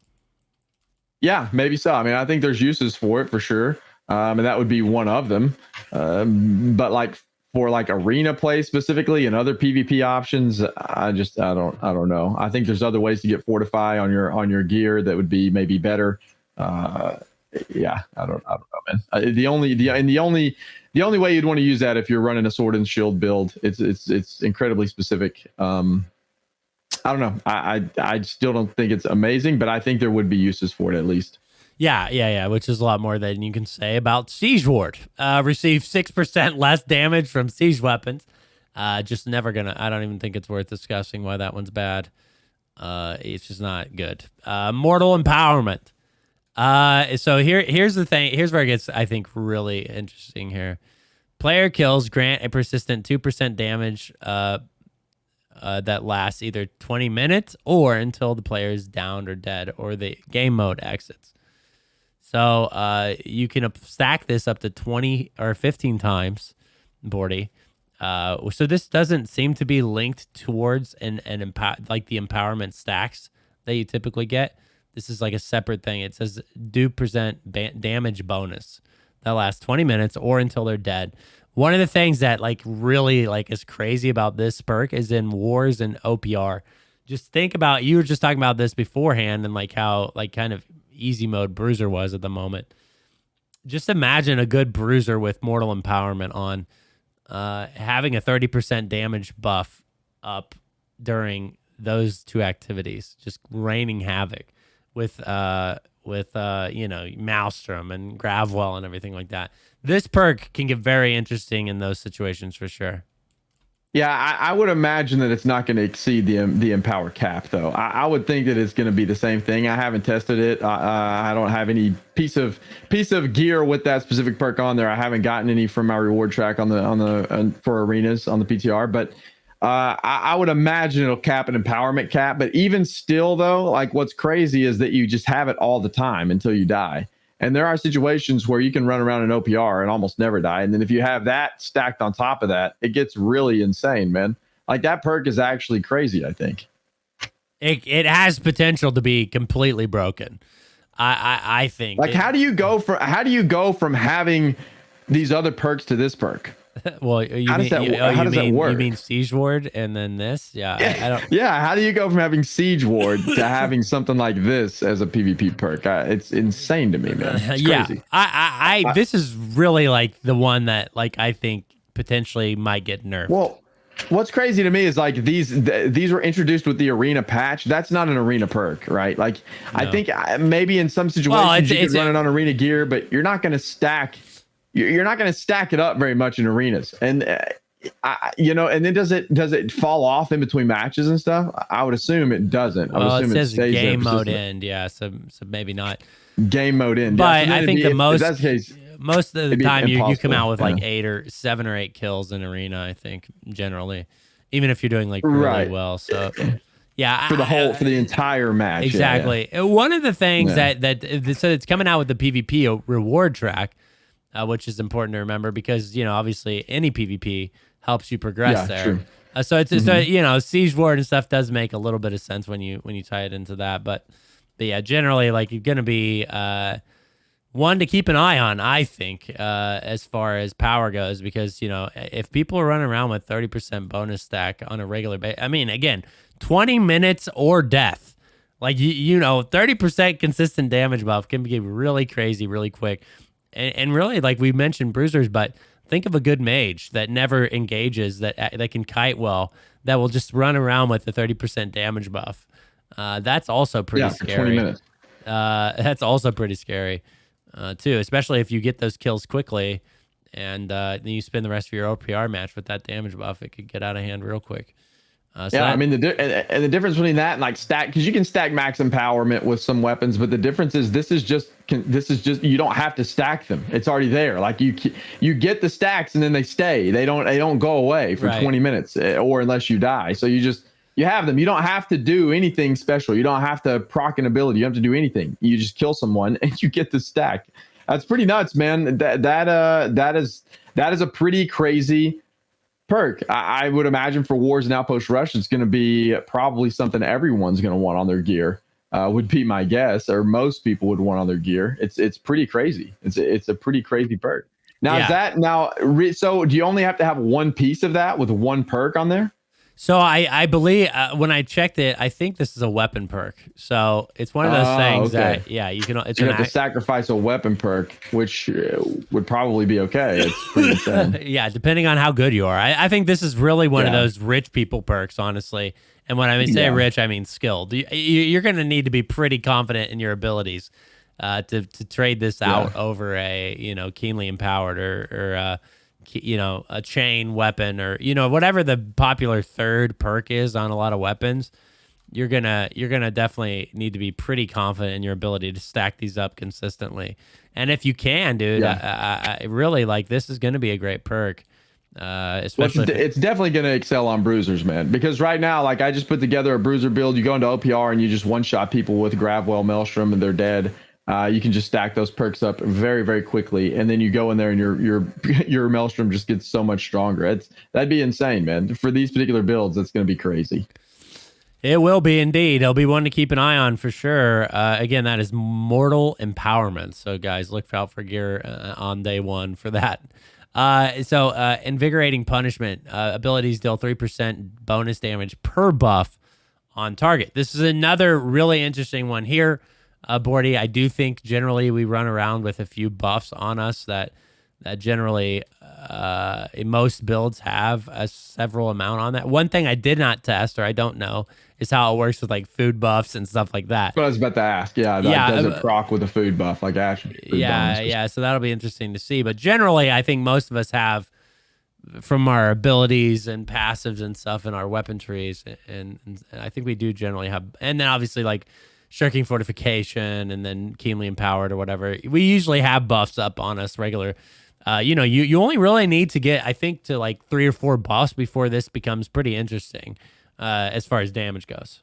Yeah, maybe so. I mean, I think there's uses for it for sure, and that would be one of them. But like for like arena play specifically and other PvP options, I don't know. I think there's other ways to get fortify on your gear that would be maybe better. Yeah, I don't know, man. The only way you'd want to use that if you're running a Sword and Shield build, it's incredibly specific. I don't know. I still don't think it's amazing, but I think there would be uses for it at least. Yeah. Which is a lot more than you can say about Siege Ward. Receive 6% less damage from siege weapons. Just never gonna. I don't even think it's worth discussing why that one's bad. It's just not good. Mortal Empowerment. So here's the thing. Here's where it gets, I think, really interesting here. Player kills grant a persistent 2% damage that lasts either 20 minutes or until the player is downed or dead or the game mode exits. So you can stack this up to 20 or 15 times, Bordy. So this doesn't seem to be linked towards like the empowerment stacks that you typically get. This is like a separate thing. It says do present damage bonus that lasts 20 minutes or until they're dead. One of the things that like really like is crazy about this perk is in wars and OPR. Just think about, you were just talking about this beforehand and like how like kind of easy mode Bruiser was at the moment. Just imagine a good Bruiser with Mortal Empowerment on, having a 30% damage buff up during those two activities, just raining havoc with Maelstrom and Gravwell and everything like that. This perk can get very interesting in those situations for sure. Yeah, I would imagine that it's not going to exceed the empower cap, though. I would think that it's going to be the same thing. I haven't tested it. I don't have any piece of gear with that specific perk on there. I haven't gotten any from my reward track for arenas on the PTR, but I would imagine it'll cap an empowerment cap. But even still, though, like what's crazy is that you just have it all the time until you die. And there are situations where you can run around in OPR and almost never die. And then if you have that stacked on top of that, it gets really insane, man. Like that perk is actually crazy, I think. It has potential to be completely broken. I think. Like how do you go from having these other perks to this perk? Well, how does that work? You mean Siege Ward and then this? Yeah, I don't. Yeah, how do you go from having Siege Ward to having something like this as a PvP perk? It's insane to me, man. It's crazy. I this is really like the one that like I think potentially might get nerfed. Well, what's crazy to me is like these were introduced with the arena patch. That's not an arena perk, right? Like no. I think maybe in some situations you could run it on arena gear, but you're not going to stack. You're not going to stack it up very much in arenas, and and then does it fall off in between matches and stuff? I would assume it doesn't. I would assume it says stays game mode end, yeah. So maybe not game mode end. But yeah, so I think most of the time you come out with like 7 or 8 kills in arena. I think generally, even if you're doing like really well. So yeah, for the entire match. Exactly. Yeah. One of the things that so it's coming out with the PvP reward track. Which is important to remember because, obviously any PvP helps you progress there. True. So it's, Siege Ward and stuff does make a little bit of sense when you tie it into that. But yeah, generally, like you're going to be one to keep an eye on, I think, as far as power goes, because, if people are running around with 30% bonus stack on a regular basis, I mean, again, 20 minutes or death, like, 30% consistent damage buff can be really crazy, really quick. And really, like we mentioned bruisers, but think of a good mage that never engages, that can kite well, that will just run around with the 30% damage buff. That's also pretty scary. For 20 minutes. That's also pretty scary, too, especially if you get those kills quickly and then you spend the rest of your OPR match with that damage buff. It could get out of hand real quick. I mean, the difference between that and like stack, because you can stack max empowerment with some weapons, but the difference is this is just you don't have to stack them. It's already there. Like you get the stacks and then they stay. They don't go away for 20 minutes or unless you die. So you have them. You don't have to do anything special. You don't have to proc an ability. You don't have to do anything. You just kill someone and you get the stack. That's pretty nuts, man. That is a pretty crazy perk. I would imagine for Wars and Outpost Rush, it's going to be probably something everyone's going to want on their gear. Would be my guess, or most people would want on their gear. It's pretty crazy. It's a pretty crazy perk. Now, so do you only have to have one piece of that with one perk on there? So I believe when I checked it, I think this is a weapon perk. So it's one of those things that you can. You have to sacrifice a weapon perk, which would probably be okay. It's pretty insane. Yeah, depending on how good you are. I think this is really one of those rich people perks, honestly. And when I say rich, I mean skilled. You're going to need to be pretty confident in your abilities to trade this out over a keenly empowered or a chain weapon or whatever the popular third perk is on a lot of weapons. You're gonna definitely need to be pretty confident in your ability to stack these up consistently. And if you can, dude, I really like this is gonna be a great perk. Especially it's definitely gonna excel on bruisers, man, because right now, like, I just put together a bruiser build. You go into OPR and you just one shot people with Gravwell Maelstrom and they're dead. You can just stack those perks up very, very quickly, and then you go in there and your Maelstrom just gets so much stronger. That'd be insane, man. For these particular builds, it's going to be crazy. It will be indeed. It'll be one to keep an eye on for sure. Again, that is Mortal Empowerment. So, guys, look out for gear on day one for that. Invigorating Punishment. Abilities deal 3% bonus damage per buff on target. This is another really interesting one here. Bordy, I do think generally we run around with a few buffs on us that generally in most builds have a several amount on that. One thing I did not test or I don't know is how it works with like food buffs and stuff like that. What I was about to ask. Does it proc with a food buff like Ash? So that'll be interesting to see. But generally, I think most of us have from our abilities and passives and stuff in our weapon trees, and I think we do generally have, and then obviously like shirking fortification and then keenly empowered or whatever. We usually have buffs up on us regular. You only really need to get, I think, to like 3 or 4 buffs before this becomes pretty interesting as far as damage goes.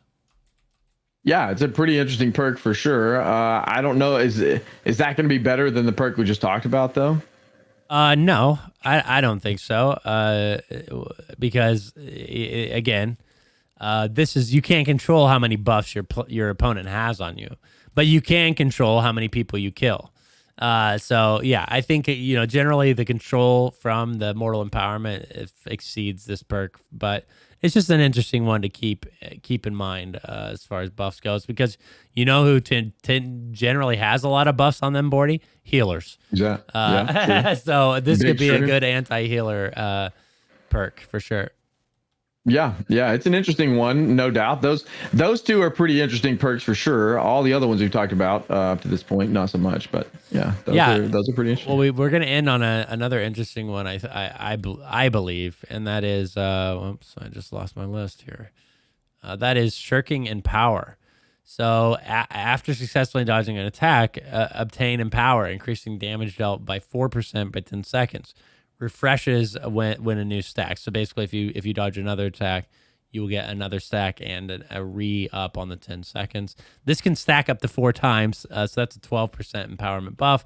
Yeah, it's a pretty interesting perk for sure. I don't know. Is that going to be better than the perk we just talked about, though? No, I don't think so. Because again, this is, you can't control how many buffs your opponent has on you, but you can control how many people you kill. So yeah, I think generally the control from the mortal empowerment exceeds this perk, but it's just an interesting one to keep in mind as far as buffs goes, because who generally has a lot of buffs on them boardy? Healers. Yeah. So this could be a good anti-healer perk for sure. Yeah, it's an interesting one, no doubt. Those two are pretty interesting perks for sure. All the other ones we've talked about up to this point, not so much, but yeah, those are pretty interesting. Well, we're going to end on another interesting one, I believe, and that is, whoops, I just lost my list here. That is shirking and power. So after successfully dodging an attack, obtain empower, increasing damage dealt by 4% by 10 seconds. Refreshes when a new stack. So basically, if you dodge another attack, you will get another stack and a re-up on the 10 seconds. This can stack up to 4 times, so that's a 12% empowerment buff.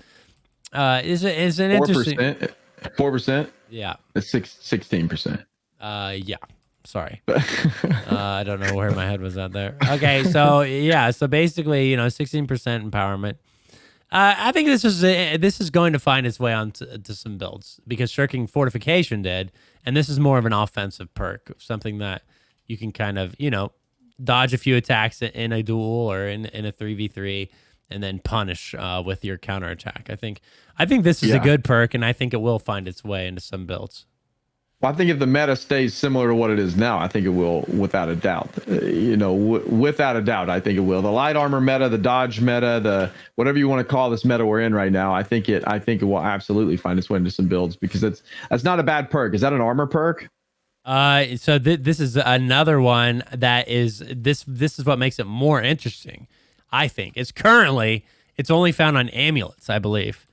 Is an interesting 4%? Yeah. It's 16%. Yeah. Sorry. I don't know where my head was at there. Okay, so yeah, so basically, 16% empowerment. I think this is going to find its way onto some builds, because shirking fortification did, and this is more of an offensive perk, something that you can kind of dodge a few attacks in a duel or in a 3v3, and then punish with your counterattack. I think this is a good perk, and I think it will find its way into some builds. Well, I think if the meta stays similar to what it is now, I think it will, without a doubt. Without a doubt, I think it will. The light armor meta, the dodge meta, the whatever you want to call this meta we're in right now, I think it will absolutely find its way into some builds, because that's not a bad perk. Is that an armor perk? So this is another one that is this is what makes it more interesting. I think it's only found on amulets, I believe.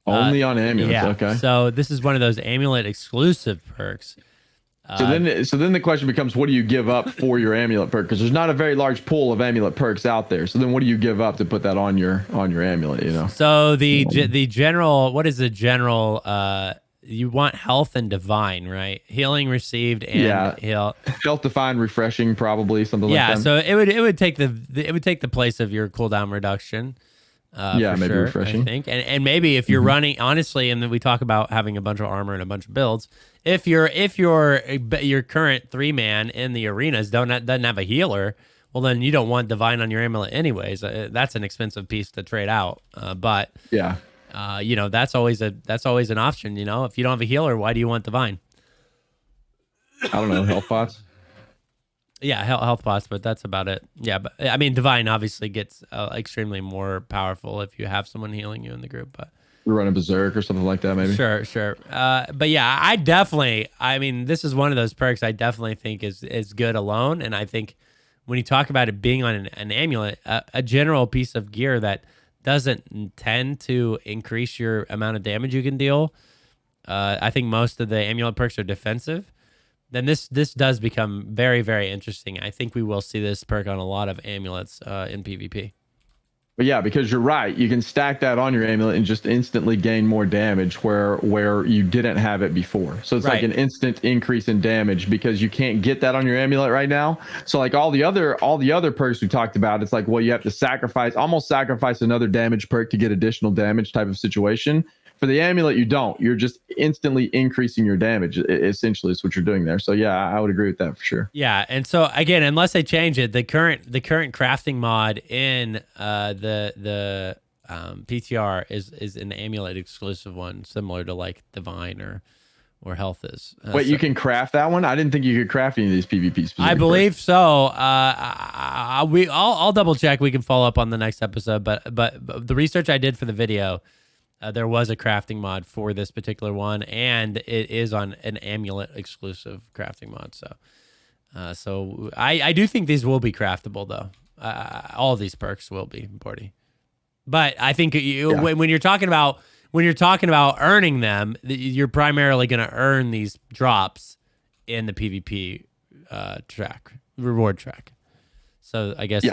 Only on amulets. Yeah. Okay. So this is one of those amulet exclusive perks. So then the question becomes, what do you give up for your amulet perk? Because there's not a very large pool of amulet perks out there. So then what do you give up to put that on your amulet? So the general, what is the general? You want health and divine, right? Healing received and heal. Health divine, refreshing, probably something like that. Yeah. So it would take the place of your cooldown reduction. Maybe sure, refreshing. I think, and maybe if you're running, honestly, and then we talk about having a bunch of armor and a bunch of builds. If your current 3-man in the arenas doesn't have a healer, well, then you don't want divine on your amulet anyways. That's an expensive piece to trade out. But yeah, that's always an option. If you don't have a healer, why do you want divine? I don't know, health pots. Yeah, health pots, but that's about it. Yeah, but I mean, divine obviously gets extremely more powerful if you have someone healing you in the group. But we're running berserk or something like that, maybe. Sure. But yeah, this is one of those perks I definitely think is good alone, and I think when you talk about it being on an amulet, a general piece of gear that doesn't tend to increase your amount of damage you can deal. I think most of the amulet perks are defensive. Then this does become very, very interesting. I think we will see this perk on a lot of amulets in PvP. But yeah, because you're right, you can stack that on your amulet and just instantly gain more damage where you didn't have it before. So it's like an instant increase in damage, because you can't get that on your amulet right now. So like all the other perks we talked about, it's like, well, you have to almost sacrifice another damage perk to get additional damage type of situation. For the amulet, you don't. You're just instantly increasing your damage. Essentially, is what you're doing there. So yeah, I would agree with that for sure. Yeah, and so again, unless they change it, the current crafting mod in the PTR is an amulet exclusive one, similar to like divine or health is. Wait, you can craft that one? I didn't think you could craft any of these PvP specific I believe perks. So. I'll double check. We can follow up on the next episode. But the research I did for the video. There was a crafting mod for this particular one, and it is on an amulet exclusive crafting mod. So I do think these will be craftable though. All of these perks will be, Bordy. But I think when you're talking about earning them, you're primarily going to earn these drops in the PvP reward track. So I guess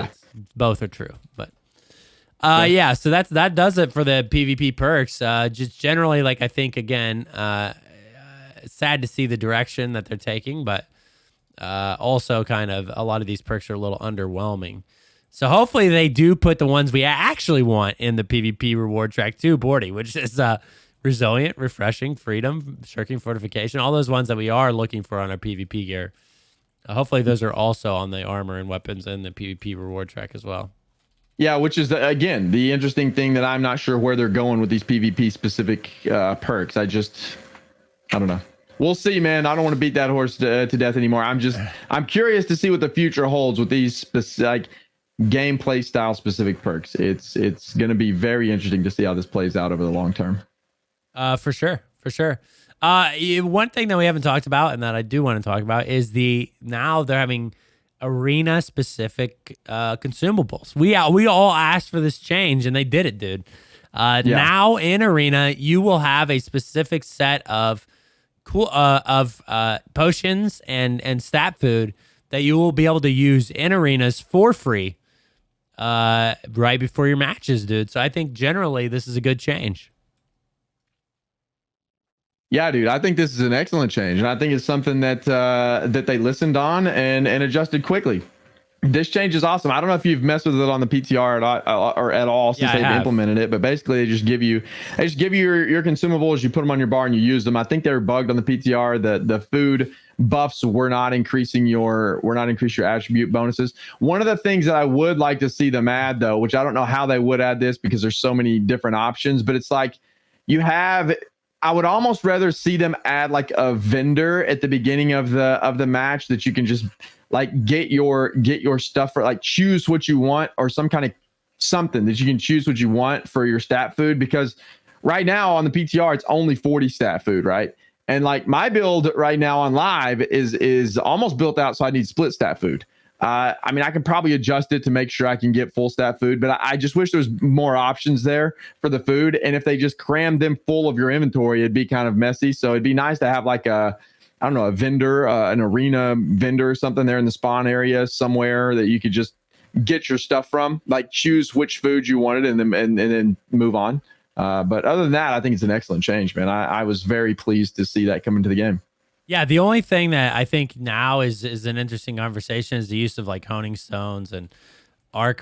both are true. But so that does it for the PvP perks. Just generally, like, I think again, sad to see the direction that they're taking, but also kind of a lot of these perks are a little underwhelming. So hopefully they do put the ones we actually want in the PvP reward track too, Bordy, which is resilient, refreshing, freedom, shirking, fortification, all those ones that we are looking for on our PvP gear. Hopefully those are also on the armor and weapons and the PvP reward track as well. Yeah, which is, again, the interesting thing that I'm not sure where they're going with these PvP specific perks. I don't know. We'll see, man. I don't want to beat that horse to death anymore. I'm curious to see what the future holds with these specific gameplay style specific perks. It's going to be very interesting to see how this plays out over the long term. For sure. One thing that we haven't talked about and that I do want to talk about is now they're having arena specific consumables. We all asked for this change and they did it, dude. Now in arena you will have a specific set of potions and stat food that you will be able to use in arenas for free right before your matches, dude. So I think generally this is a good change. Yeah, dude, I think this is an excellent change, and I think it's something that they listened on and adjusted quickly. This change is awesome. I don't know if you've messed with it on the PTR at all since they've implemented it, but basically they just give you your consumables, you put them on your bar and you use them. I think they were bugged on the PTR. The food buffs were not increasing your attribute bonuses. One of the things that I would like to see them add, though, which I don't know how they would add this because there's so many different options, but it's like I would almost rather see them add like a vendor at the beginning of the match that you can just like get your stuff for, like choose what you want, or some kind of something that you can choose what you want for your stat food, because right now on the PTR it's only 40 stat food, right? And like my build right now on live is almost built out, so I need split stat food. I mean, I can probably adjust it to make sure I can get full stat food, but I just wish there was more options there for the food. And if they just crammed them full of your inventory, it'd be kind of messy. So it'd be nice to have like a vendor, an arena vendor or something there in the spawn area somewhere that you could just get your stuff from, like choose which food you wanted and then move on. But other than that, I think it's an excellent change, man. I was very pleased to see that come into the game. Yeah, the only thing that I think now is an interesting conversation is the use of like honing stones and bark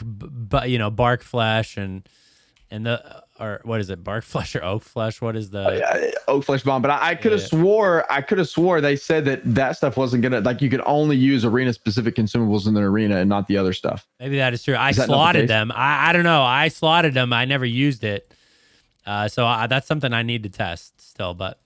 flesh and what is it, bark flesh or oak flesh? What is the oak flesh bomb? But I could have swore they said that stuff wasn't gonna, like, you could only use arena specific consumables in the arena and not the other stuff. Maybe that is true. I slotted them. I don't know. I slotted them. I never used it. So that's something I need to test still, but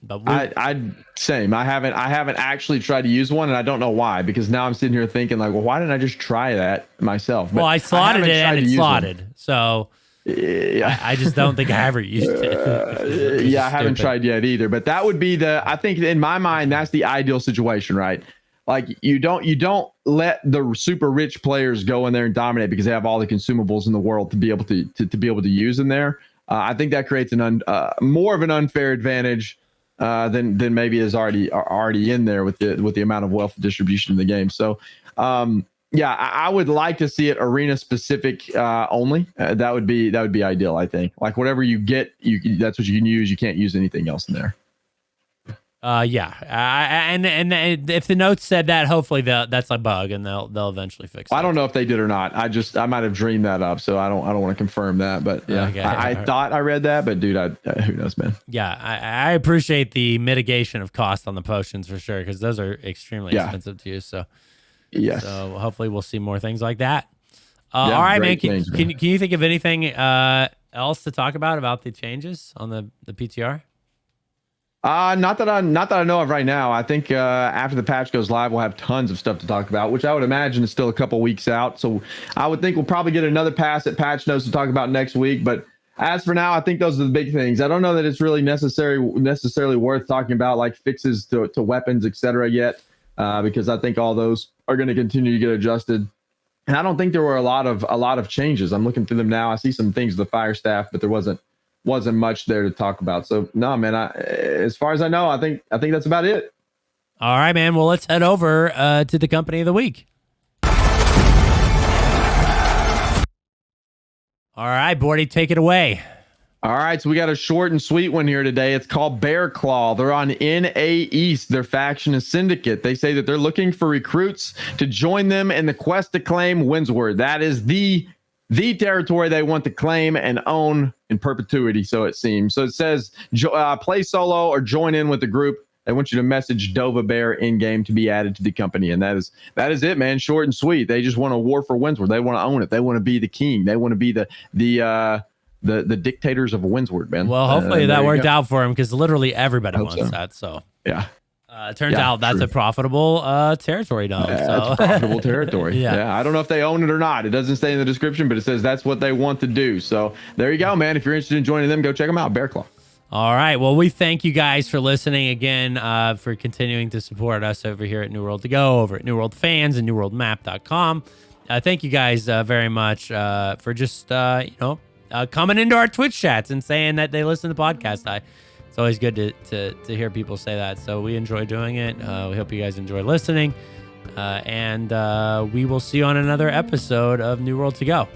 same. I haven't actually tried to use one, and I don't know why, because now I'm sitting here thinking like, well, why didn't I just try that myself? But I slotted it and it slotted. So yeah, I just don't think I ever used it. I haven't tried yet either, but that would be I think in my mind, that's the ideal situation, right? Like you don't let the super rich players go in there and dominate because they have all the consumables in the world to be able to use in there. I think that creates more of an unfair advantage than maybe is already in there with the amount of wealth distribution in the game. So I would like to see it arena specific only. That would be ideal. I think like whatever you get, that's what you can use. You can't use anything else in there. And if the notes said that, hopefully that's a bug and they'll eventually fix it. I don't know if they did or not. I might have dreamed that up, so I don't want to confirm that. But yeah, okay. I thought I read that, but dude, who knows, man? Yeah, I appreciate the mitigation of cost on the potions for sure, because those are extremely expensive to use. So yes, so hopefully we'll see more things like that. All right, man. Can you think of anything else to talk about the changes on the PTR? Not that I know of right now. I think after the patch goes live, we'll have tons of stuff to talk about, which I would imagine is still a couple weeks out. So I would think we'll probably get another pass at patch notes to talk about next week. But as for now, I think those are the big things. I don't know that it's really necessarily worth talking about like fixes to weapons, etc. yet, because I think all those are going to continue to get adjusted. And I don't think there were a lot of changes. I'm looking through them now. I see some things with the fire staff, but there wasn't much there to talk about. So no, man. As far as I know, I think that's about it. All right, man. Well, let's head over to the company of the week. All right, Bordy, take it away. All right, so we got a short and sweet one here today. It's called Bear Claw. They're on NA East. Their faction is Syndicate. They say that they're looking for recruits to join them in the quest to claim Windsward. That is the territory they want to claim and own in perpetuity, so it seems. So it says play solo or join in with the group. They want you to message Dova Bear in-game to be added to the company. And that is it, man. Short and sweet. They just want a war for Windsward. They want to own it. They want to be the king. They want to be the dictators of Windsward, man. Well, hopefully that worked out for him, because literally everybody wants that. So yeah. It turns out that's a profitable territory now. That's profitable territory. Yeah. I don't know if they own it or not. It doesn't say in the description, but it says that's what they want to do. So there you go, man. If you're interested in joining them, go check them out. Bear Claw. All right. Well, we thank you guys for listening again, for continuing to support us over here at New World to Go, over at New World Fans and newworldmap.com. Thank you guys very much for just, coming into our Twitch chats and saying that they listen to the podcast. It's always good to hear people say that. So we enjoy doing it. We hope you guys enjoy listening. And we will see you on another episode of New World to Go.